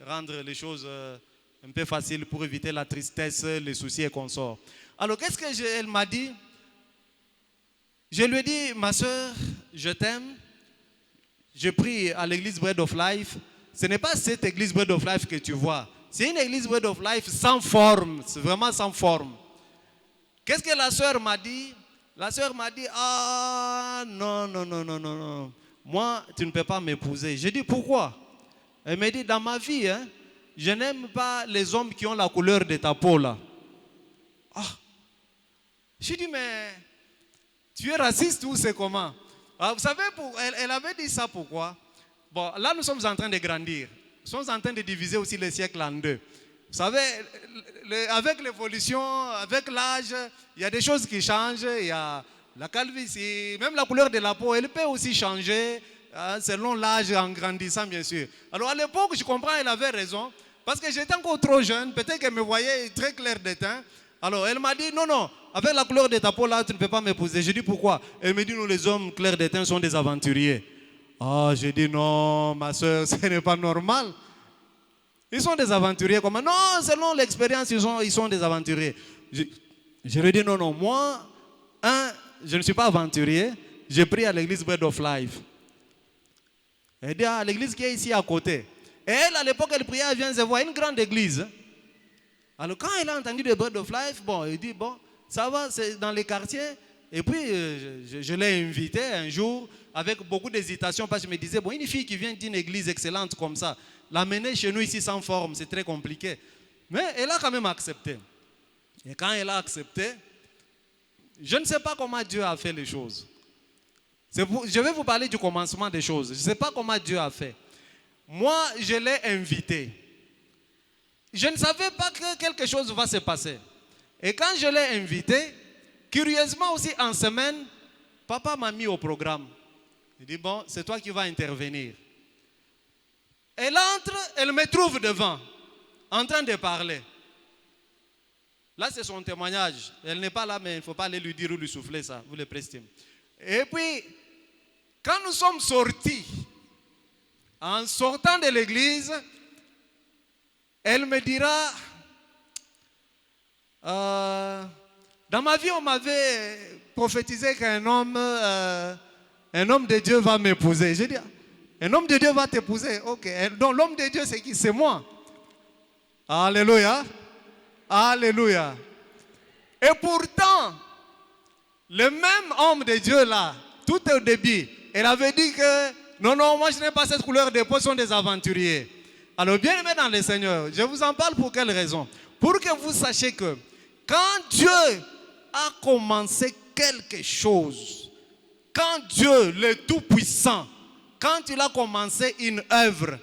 rendre les choses un peu faciles pour éviter la tristesse, les soucis et consorts. Alors qu'est-ce qu'elle m'a dit? Je lui ai dit, ma soeur, je t'aime. Je prie à l'église Bread of Life. Ce n'est pas cette église Bread of Life que tu vois. C'est une église Bread of Life sans forme. C'est vraiment sans forme. Qu'est-ce que la soeur m'a dit? La soeur m'a dit, ah non, non, non, non, non, non. Moi, tu ne peux pas m'épouser. J'ai dit, pourquoi? Elle m'a dit, dans ma vie, je n'aime pas les hommes qui ont la couleur de ta peau là. Ah. J'ai dit, mais tu es raciste ou c'est comment? Ah, vous savez, elle avait dit ça pourquoi? Bon, là nous sommes en train de grandir. Nous sommes en train de diviser aussi le siècle en deux. Vous savez, avec l'évolution, avec l'âge, il y a des choses qui changent. Il y a la calvitie, même la couleur de la peau, elle peut aussi changer selon l'âge en grandissant, bien sûr. Alors à l'époque, je comprends, elle avait raison. Parce que j'étais encore trop jeune, peut-être qu'elle me voyait très clair de teint. Alors elle m'a dit, non, non, avec la couleur de ta peau là, tu ne peux pas m'épouser. J'ai dit, pourquoi? Elle me dit, nous les hommes clairs de teint sont des aventuriers. Ah, j'ai dit, non, ma soeur, ce n'est pas normal. Ils sont des aventuriers. Comment? Non, selon l'expérience, ils sont des aventuriers. Je lui ai dit, non, non, moi, je ne suis pas aventurier. J'ai pris à l'église Bread of Life. Elle dit, à l'église qui est ici à côté. Et elle, à l'époque, elle priait, elle vient de voir une grande église. Alors quand elle a entendu le Bread of Life, bon, elle dit, bon, ça va, c'est dans les quartiers. Et puis, je l'ai invitée un jour avec beaucoup d'hésitation parce que je me disais, bon, une fille qui vient d'une église excellente comme ça, l'amener chez nous ici sans forme, c'est très compliqué. Mais elle a quand même accepté. Et quand elle a accepté, je ne sais pas comment Dieu a fait les choses. Je vais vous parler du commencement des choses. Je ne sais pas comment Dieu a fait. Moi, je l'ai invitée. Je ne savais pas que quelque chose va se passer. Et quand je l'ai invitée, curieusement aussi en semaine, papa m'a mis au programme. Il dit, bon, c'est toi qui vas intervenir. Elle entre, elle me trouve devant, en train de parler. Là, c'est son témoignage. Elle n'est pas là, mais il ne faut pas aller lui dire ou lui souffler ça. Vous le prestez. Et puis, quand nous sommes sortis, en sortant de l'église, elle me dira, dans ma vie, on m'avait prophétisé qu'un homme de Dieu va m'épouser. Je dis, un homme de Dieu va t'épouser. Ok. Donc l'homme de Dieu, c'est qui? C'est moi. Alléluia. Alléluia. Et pourtant, le même homme de Dieu là, tout au début, elle avait dit que non, moi je n'ai pas cette couleur de peau, ce sont des aventuriers. Alors bien aimé dans le Seigneur, je vous en parle pour quelle raison? Pour que vous sachiez que quand Dieu a commencé quelque chose, quand Dieu, le Tout-Puissant, quand il a commencé une œuvre,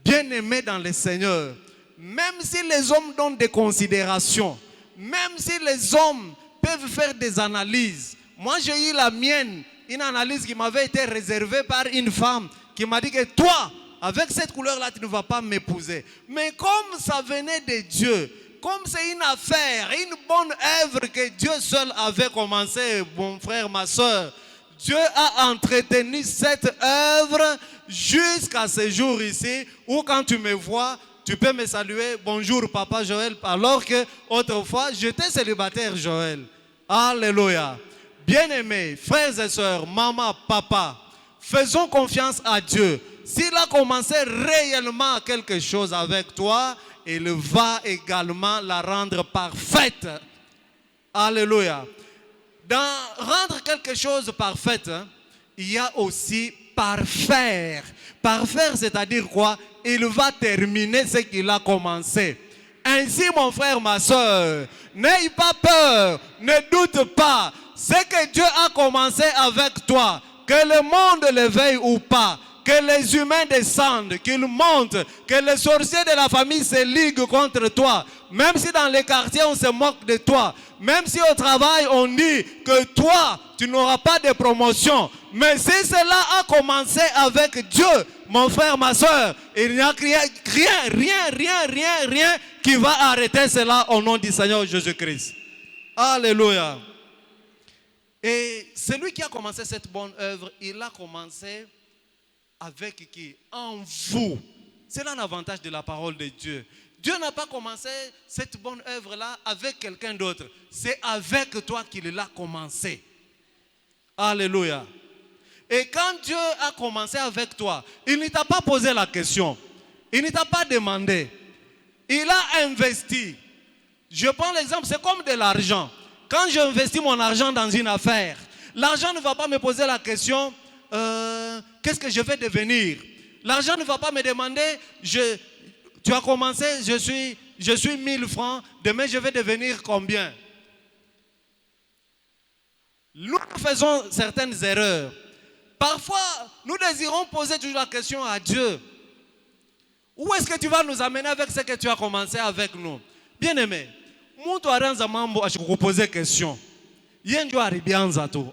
bien aimé dans le Seigneur, même si les hommes donnent des considérations, même si les hommes peuvent faire des analyses, moi j'ai eu la mienne, une analyse qui m'avait été réservée par une femme qui m'a dit que toi, avec cette couleur-là, tu ne vas pas m'épouser. Mais comme ça venait de Dieu, comme c'est une affaire, une bonne œuvre que Dieu seul avait commencé, mon frère, ma soeur, Dieu a entretenu cette œuvre jusqu'à ce jour ici, où quand tu me vois, tu peux me saluer, bonjour papa Joël, alors que autrefois, j'étais célibataire Joël. Alléluia. Bien-aimés, frères et sœurs, maman, papa, faisons confiance à Dieu. S'il a commencé réellement quelque chose avec toi, il va également la rendre parfaite. Alléluia. Dans rendre quelque chose parfaite, il y a aussi parfaire. Parfaire, c'est-à-dire quoi? Il va terminer ce qu'il a commencé. Ainsi, mon frère, ma soeur, n'aie pas peur, ne doute pas. Ce que Dieu a commencé avec toi, que le monde le veuille ou pas, que les humains descendent, qu'ils montent, que les sorciers de la famille se liguent contre toi, même si dans les quartiers on se moque de toi, même si au travail on dit que toi, tu n'auras pas de promotion, mais si cela a commencé avec Dieu, mon frère, ma soeur, il n'y a rien qui va arrêter cela au nom du Seigneur Jésus-Christ. Alléluia. Et celui qui a commencé cette bonne œuvre, il a commencé avec qui? En vous. C'est là l'avantage de la parole de Dieu. Dieu n'a pas commencé cette bonne œuvre-là avec quelqu'un d'autre. C'est avec toi qu'il l'a commencé. Alléluia. Et quand Dieu a commencé avec toi, il ne t'a pas posé la question. Il ne t'a pas demandé. Il a investi. Je prends l'exemple, c'est comme de l'argent. Quand j'investis mon argent dans une affaire, l'argent ne va pas me poser la question, qu'est-ce que je vais devenir? L'argent ne va pas me demander, tu as commencé, je suis 1000 francs, demain je vais devenir combien? Nous faisons certaines erreurs. Parfois, nous désirons poser toujours la question à Dieu. Où est-ce que tu vas nous amener avec ce que tu as commencé avec nous? Bien-aimé, je vais poser une question.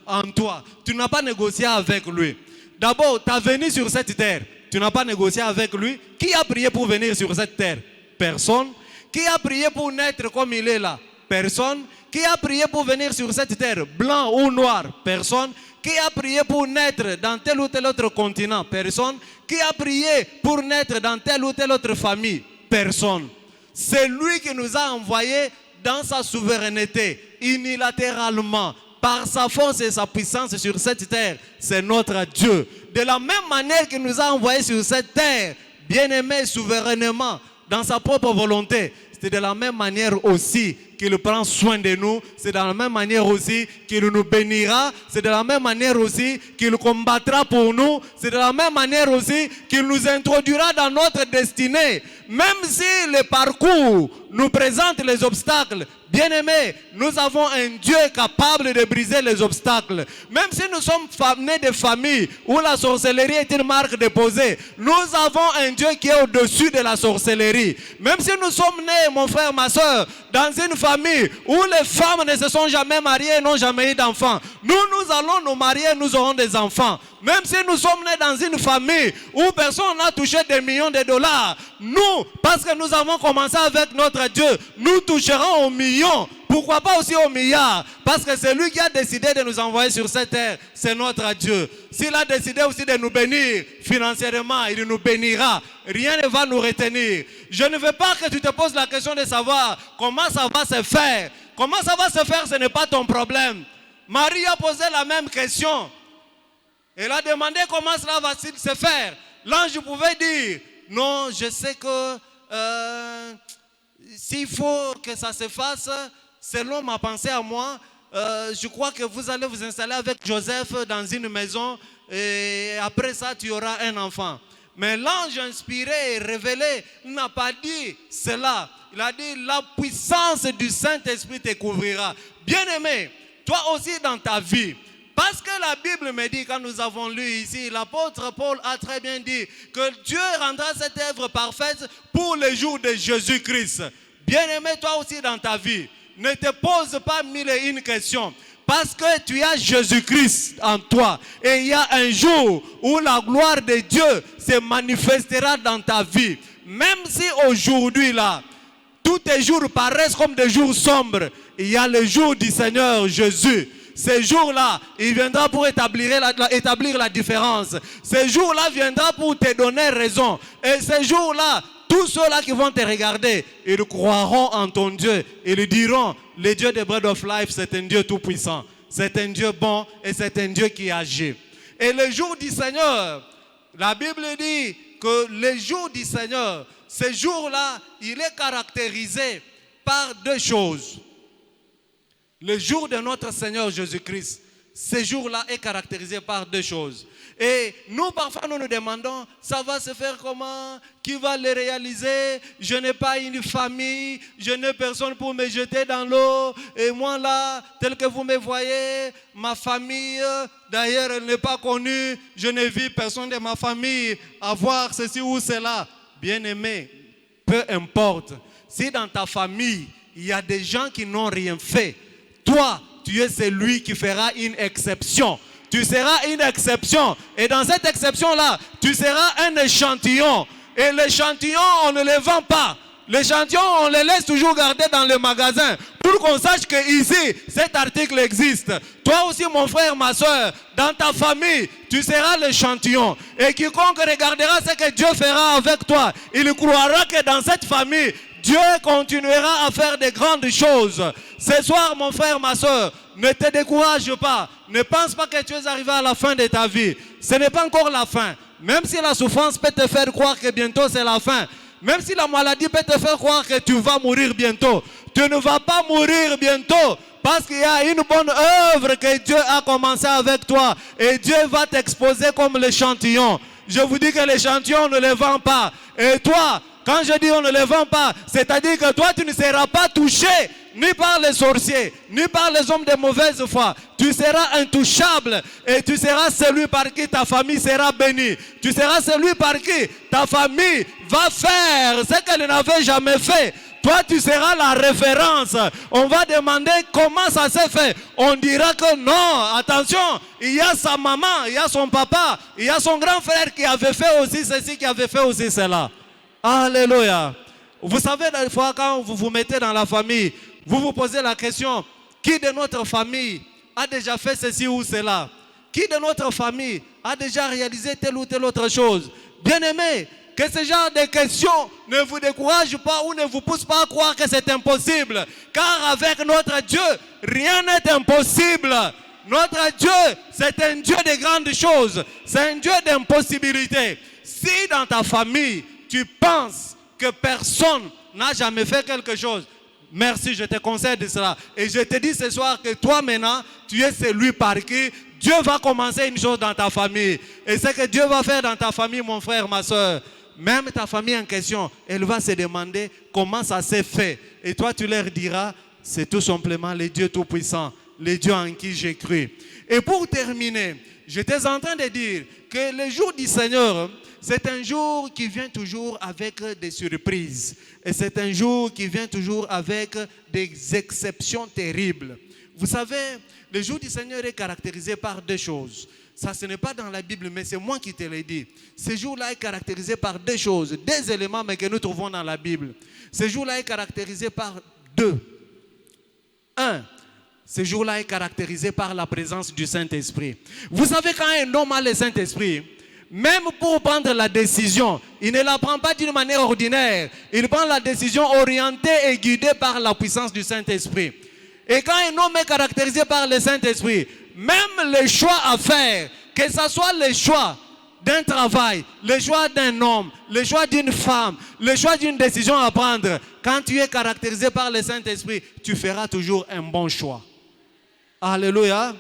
En toi, tu n'as pas négocié avec lui. D'abord, tu as venu sur cette terre. Tu n'as pas négocié avec lui. Qui a prié pour venir sur cette terre? Personne. Qui a prié pour naître comme il est là? Personne. Qui a prié pour venir sur cette terre, blanc ou noir? Personne. Qui a prié pour naître dans tel ou tel autre continent? Personne. Qui a prié pour naître dans telle ou telle autre famille? Personne. C'est lui qui nous a envoyés dans sa souveraineté, unilatéralement, par sa force et sa puissance sur cette terre. C'est notre Dieu. De la même manière qu'il nous a envoyés sur cette terre, bien-aimés souverainement, dans sa propre volonté, c'est de la même manière aussi qu'il prend soin de nous. C'est de la même manière aussi qu'il nous bénira. C'est de la même manière aussi qu'il combattra pour nous. C'est de la même manière aussi qu'il nous introduira dans notre destinée. Même si le parcours nous présente les obstacles, Bien-aimés, nous avons un Dieu capable de briser les obstacles. Même si nous sommes nés de familles où la sorcellerie est une marque déposée, nous avons un Dieu qui est au-dessus de la sorcellerie. Même si nous sommes nés, mon frère, ma soeur, dans une famille où les femmes ne se sont jamais mariées et n'ont jamais eu d'enfants, nous allons nous marier, nous aurons des enfants. Même si nous sommes nés dans une famille où personne n'a touché des millions de dollars, nous, parce que nous avons commencé avec notre Dieu, nous toucherons aux millions. Pourquoi pas aussi aux milliards? Parce que c'est lui qui a décidé de nous envoyer sur cette terre, c'est notre Dieu. S'il a décidé aussi de nous bénir financièrement, il nous bénira. Rien ne va nous retenir. Je ne veux pas que tu te poses la question de savoir comment ça va se faire. Comment ça va se faire, ce n'est pas ton problème. Marie a posé la même question. Elle a demandé comment cela va-t-il se faire. L'ange pouvait dire, non, je sais que s'il faut que ça se fasse, selon ma pensée à moi, je crois que vous allez vous installer avec Joseph dans une maison et après ça, tu auras un enfant. Mais l'ange inspiré et révélé n'a pas dit cela. Il a dit, la puissance du Saint-Esprit te couvrira. Bien-aimé, toi aussi dans ta vie, parce que la Bible me dit, quand nous avons lu ici, l'apôtre Paul a très bien dit que Dieu rendra cette œuvre parfaite pour le jour de Jésus-Christ. Bien-aimé, toi aussi dans ta vie, ne te pose pas mille et une questions. Parce que tu as Jésus-Christ en toi. Et il y a un jour où la gloire de Dieu se manifestera dans ta vie. Même si aujourd'hui là, tous tes jours paraissent comme des jours sombres, il y a le jour du Seigneur Jésus. Ce jour-là, il viendra pour établir la différence. Ce jour-là viendra pour te donner raison. Et ce jour-là, tous ceux-là qui vont te regarder, ils croiront en ton Dieu. Ils diront, le Dieu de Bread of Life, c'est un Dieu tout-puissant. C'est un Dieu bon et c'est un Dieu qui agit. Et le jour du Seigneur, la Bible dit que le jour du Seigneur, ce jour-là, il est caractérisé par deux choses. Le jour de notre Seigneur Jésus-Christ, ce jour-là est caractérisé par deux choses. Et nous, parfois, nous nous demandons, ça va se faire comment? Qui va le réaliser? Je n'ai pas une famille, je n'ai personne pour me jeter dans l'eau. Et moi là, tel que vous me voyez, ma famille, d'ailleurs, elle n'est pas connue. Je n'ai vu personne de ma famille avoir ceci ou cela. Bien-aimé, peu importe. Si dans ta famille, il y a des gens qui n'ont rien fait, toi, tu es celui qui fera une exception. Tu seras une exception. Et dans cette exception-là, tu seras un échantillon. Et l'échantillon, on ne le vend pas. L'échantillon, on le laisse toujours garder dans le magasin pour qu'on sache que ici, cet article existe. Toi aussi, mon frère, ma soeur, dans ta famille, tu seras l'échantillon. Et quiconque regardera ce que Dieu fera avec toi, il croira que dans cette famille, Dieu continuera à faire de grandes choses. Ce soir, mon frère, ma soeur, ne te décourage pas. Ne pense pas que tu es arrivé à la fin de ta vie. Ce n'est pas encore la fin. Même si la souffrance peut te faire croire que bientôt c'est la fin. Même si la maladie peut te faire croire que tu vas mourir bientôt. Tu ne vas pas mourir bientôt. Parce qu'il y a une bonne œuvre que Dieu a commencé avec toi. Et Dieu va t'exposer comme l'échantillon. Je vous dis que l'échantillon, on ne le vend pas. Et toi, quand je dis on ne le vend pas, c'est-à-dire que toi tu ne seras pas touché ni par les sorciers, ni par les hommes de mauvaise foi. Tu seras intouchable et tu seras celui par qui ta famille sera bénie. Tu seras celui par qui ta famille va faire ce qu'elle n'avait jamais fait. Toi, tu seras la référence. On va demander comment ça s'est fait. On dira que non, attention, il y a sa maman, il y a son papa, il y a son grand frère qui avait fait aussi ceci, qui avait fait aussi cela. Alléluia. Vous savez, des fois, quand vous vous mettez dans la famille, vous vous posez la question, qui de notre famille a déjà fait ceci ou cela? Qui de notre famille a déjà réalisé telle ou telle autre chose? Bien-aimé, que ce genre de questions ne vous décourage pas ou ne vous pousse pas à croire que c'est impossible. Car avec notre Dieu, rien n'est impossible. Notre Dieu, c'est un Dieu de grandes choses. C'est un Dieu d'impossibilité. Si dans ta famille, tu penses que personne n'a jamais fait quelque chose, merci, je te conseille de cela. Et je te dis ce soir que toi maintenant, tu es celui par qui Dieu va commencer une chose dans ta famille. Et ce que Dieu va faire dans ta famille, mon frère, ma soeur, même ta famille en question, elle va se demander comment ça s'est fait. Et toi, tu leur diras, c'est tout simplement le Dieu Tout-Puissant, le Dieu en qui j'ai cru. Et pour terminer, j'étais en train de dire que le jour du Seigneur, c'est un jour qui vient toujours avec des surprises. Et c'est un jour qui vient toujours avec des exceptions terribles. Vous savez, le jour du Seigneur est caractérisé par deux choses. Ça, ce n'est pas dans la Bible, mais c'est moi qui te l'ai dit. Ce jour-là est caractérisé par deux choses, deux éléments, mais que nous trouvons dans la Bible. Ce jour-là est caractérisé par deux. Un, ce jour-là est caractérisé par la présence du Saint-Esprit. Vous savez, quand un homme a le Saint-Esprit, même pour prendre la décision, il ne la prend pas d'une manière ordinaire. Il prend la décision orientée et guidée par la puissance du Saint-Esprit. Et quand un homme est caractérisé par le Saint-Esprit, même les choix à faire, que ce soit le choix d'un travail, le choix d'un homme, le choix d'une femme, le choix d'une décision à prendre, quand tu es caractérisé par le Saint-Esprit, tu feras toujours un bon choix. Alléluia.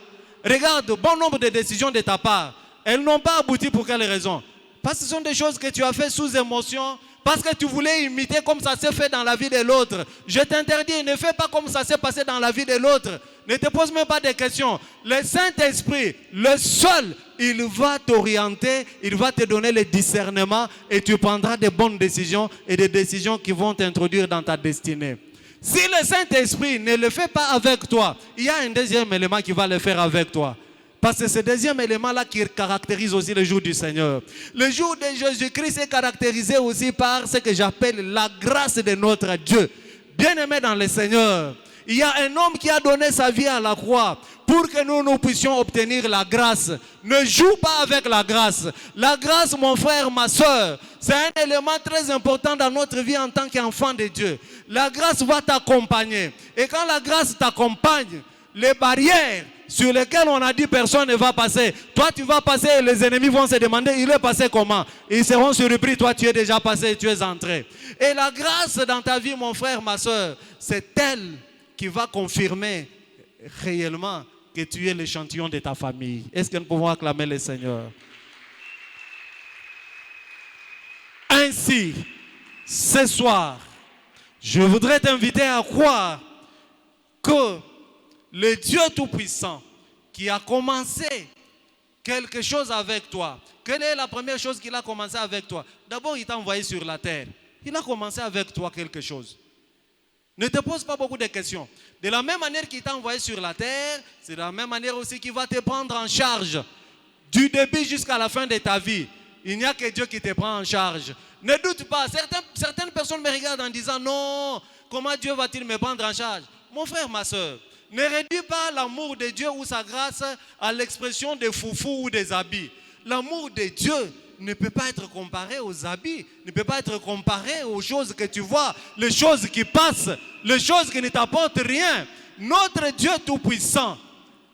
Regarde, bon nombre de décisions de ta part, elles n'ont pas abouti pour quelle raison? Parce que ce sont des choses que tu as fait sous émotion, parce que tu voulais imiter comme ça s'est fait dans la vie de l'autre. Je t'interdis, ne fais pas comme ça s'est passé dans la vie de l'autre. Ne te pose même pas de questions. Le Saint-Esprit, le seul, il va t'orienter, il va te donner le discernement et tu prendras de bonnes décisions et des décisions qui vont t'introduire dans ta destinée. Si le Saint-Esprit ne le fait pas avec toi, il y a un deuxième élément qui va le faire avec toi. Parce que ce deuxième élément-là qui caractérise aussi le jour du Seigneur. Le jour de Jésus-Christ est caractérisé aussi par ce que j'appelle la grâce de notre Dieu. Bien-aimé dans le Seigneur, il y a un homme qui a donné sa vie à la croix pour que nous puissions obtenir la grâce. Ne joue pas avec la grâce. La grâce, mon frère, ma soeur, c'est un élément très important dans notre vie en tant qu'enfant de Dieu. La grâce va t'accompagner. Et quand la grâce t'accompagne, les barrières sur lesquelles on a dit personne ne va passer, toi tu vas passer et les ennemis vont se demander il est passé comment. Ils seront surpris, toi tu es déjà passé et tu es entré. Et la grâce dans ta vie, mon frère, ma soeur, c'est elle qui va confirmer réellement que tu es l'échantillon de ta famille. Est-ce que nous pouvons acclamer le Seigneur? Ainsi, ce soir, je voudrais t'inviter à croire que le Dieu Tout-Puissant qui a commencé quelque chose avec toi, quelle est la première chose qu'il a commencé avec toi? D'abord, il t'a envoyé sur la terre. Il a commencé avec toi quelque chose. Ne te pose pas beaucoup de questions. De la même manière qu'il t'a envoyé sur la terre, c'est de la même manière aussi qu'il va te prendre en charge. Du début jusqu'à la fin de ta vie, il n'y a que Dieu qui te prend en charge. Ne doute pas. Certaines personnes me regardent en disant non, comment Dieu va-t-il me prendre en charge? Mon frère, ma soeur, ne réduis pas l'amour de Dieu ou sa grâce à l'expression des foufous ou des habits. L'amour de Dieu ne peut pas être comparé aux habits, ne peut pas être comparé aux choses que tu vois, les choses qui passent, les choses qui ne t'apportent rien. Notre Dieu Tout-Puissant,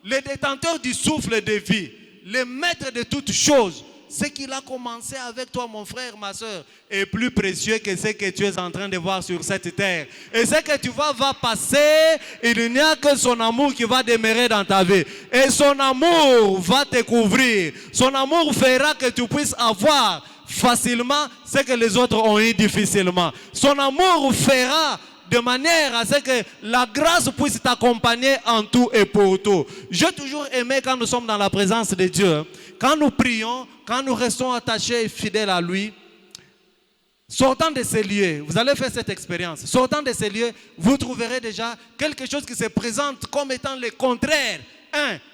le détenteur du souffle de vie, le maître de toutes choses, ce qu'il a commencé avec toi, mon frère, ma soeur, est plus précieux que ce que tu es en train de voir sur cette terre. Et ce que tu vois va passer, il n'y a que son amour qui va demeurer dans ta vie. Et son amour va te couvrir. Son amour fera que tu puisses avoir facilement ce que les autres ont eu difficilement. Son amour fera de manière à ce que la grâce puisse t'accompagner en tout et pour tout. J'ai toujours aimé quand nous sommes dans la présence de Dieu, quand nous prions, quand nous restons attachés et fidèles à lui, sortant de ces lieux, vous allez faire cette expérience, sortant de ces lieux, vous trouverez déjà quelque chose qui se présente comme étant le contraire,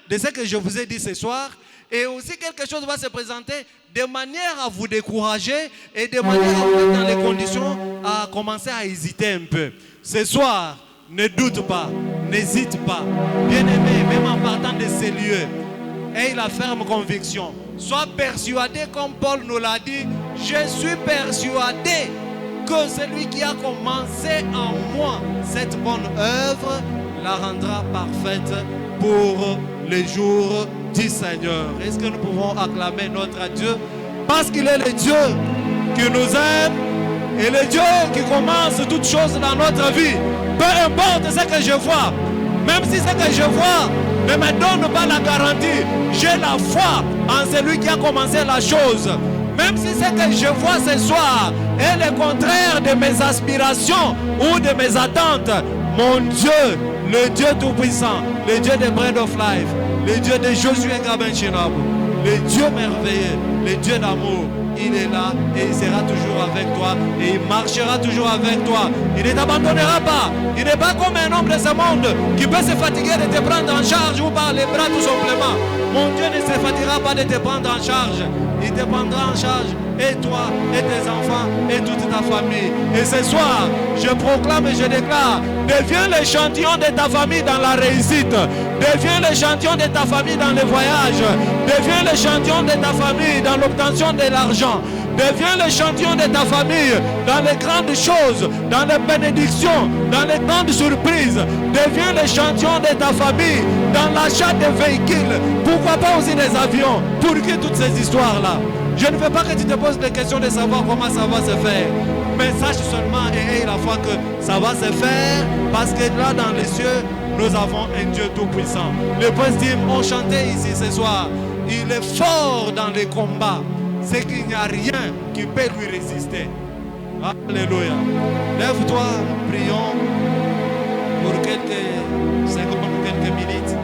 de ce que je vous ai dit ce soir, et aussi quelque chose va se présenter de manière à vous décourager et de manière à vous mettre dans les conditions à commencer à hésiter un peu. Ce soir, ne doute pas, n'hésite pas. Bien-aimé, même en partant de ces lieux, aie la ferme conviction. Sois persuadé comme Paul nous l'a dit. Je suis persuadé que celui qui a commencé en moi cette bonne œuvre la rendra parfaite pour les jours du Seigneur. Est-ce que nous pouvons acclamer notre Dieu? Parce qu'il est le Dieu qui nous aime et le Dieu qui commence toutes choses dans notre vie. Peu importe ce que je vois, même si ce que je vois ne me donne pas la garantie, j'ai la foi en celui qui a commencé la chose. Même si ce que je vois ce soir est le contraire de mes aspirations ou de mes attentes, Mon Dieu, le Dieu Tout-Puissant, le Dieu de Bread of Life, le Dieu de Josué Gabenchinabu, le Dieu merveilleux, le Dieu d'amour, il est là et il sera toujours avec toi et il marchera toujours avec toi. Il ne t'abandonnera pas. Il n'est pas comme un homme de ce monde qui peut se fatiguer de te prendre en charge ou par les bras tout simplement. Mon Dieu ne se fatiguera pas de te prendre en charge. Il te prendra en charge, et toi, et tes enfants, et toute ta famille. Et ce soir, je proclame et je déclare, deviens l'échantillon de ta famille dans la réussite. Deviens l'échantillon de ta famille dans les voyages. Deviens l'échantillon de ta famille dans l'obtention de l'argent. Deviens l'échantillon de ta famille dans les grandes choses, dans les bénédictions, dans les grandes surprises. Deviens l'échantillon de ta famille dans l'achat de véhicules. Pourquoi pas aussi des avions? Pour que toutes ces histoires-là. Je ne veux pas que tu te poses des questions de savoir comment ça va se faire. Mais sache seulement et aie la foi que ça va se faire parce que là dans les cieux, nous avons un Dieu tout-puissant. Les positives ont chanté ici ce soir. Il est fort dans les combats. C'est qu'il n'y a rien qui peut lui résister. Alléluia. Lève-toi, prions pour quelques secondes, quelques minutes.